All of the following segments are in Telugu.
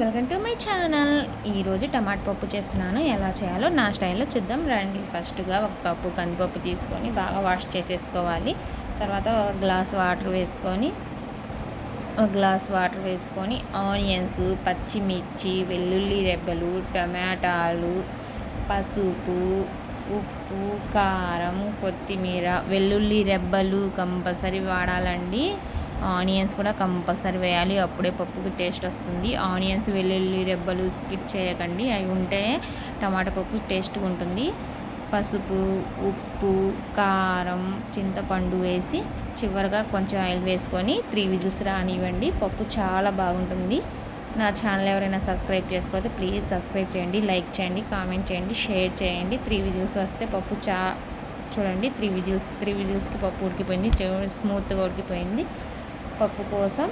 Welcome to my channel. ఈరోజు టమాటా పప్పు చేస్తున్నాను. ఎలా చేయాలో నా స్టైల్లో చూద్దాం రండి. ఫస్ట్గా ఒక కప్పు కందిపప్పు తీసుకొని బాగా వాష్ చేసేసుకోవాలి. తర్వాత ఒక గ్లాస్ వాటర్ వేసుకొని ఆనియన్స్, పచ్చిమిర్చి, వెల్లుల్లి రెబ్బలు, టమాటాలు, పసుపు, ఉప్పు, కారం, కొత్తిమీర, వెల్లుల్లి రెబ్బలు కంపల్సరీ వాడాలండి. ఆనియన్స్ కూడా కంపల్సరీ వేయాలి, అప్పుడే పప్పుకి టేస్ట్ వస్తుంది. ఆనియన్స్, వెల్లుల్లి రెబ్బలు స్కిప్ చేయకండి, అవి ఉంటే టమాటా పప్పు టేస్ట్గా ఉంటుంది. పసుపు, ఉప్పు, కారం, చింతపండు వేసి చివరిగా కొంచెం ఆయిల్ వేసుకొని 3 విజిల్స్ రానివ్వండి. పప్పు చాలా బాగుంటుంది. నా ఛానల్ ఎవరైనా సబ్స్క్రైబ్ చేసుకోతే ప్లీజ్ సబ్స్క్రైబ్ చేయండి, లైక్ చేయండి, కామెంట్ చేయండి, షేర్ చేయండి. 3 విజిల్స్ వస్తే పప్పు చూడండి 3 విజిల్స్కి పప్పు ఉడికిపోయింది, స్మూత్గా ఉడికిపోయింది. పప్పు కోసం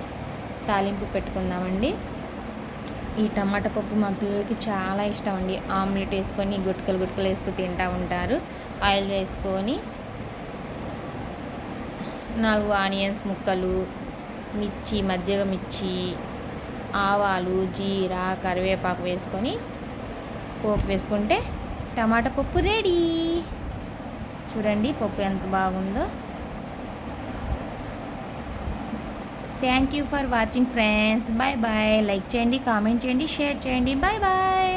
తాలింపు పెట్టుకుందామండి. ఈ టమాటా పప్పు మా పిల్లలకి చాలా ఇష్టం అండి. ఆమ్లెట్ వేసుకొని గుట్కలు వేస్తూ తింటూ ఉంటారు. ఆయిల్ వేసుకొని 4 ఆనియన్స్ ముక్కలు, మజ్జిగ మిర్చి, ఆవాలు, జీరా, కరివేపాకు వేసుకొని పోపు వేసుకుంటే టమాటా పప్పు రెడీ. చూడండి పప్పు ఎంత బాగుందో. Thank you for watching friends. Bye bye. Like చేయండి, కామెంట్ చేయండి, షేర్ చేయండి. Bye bye.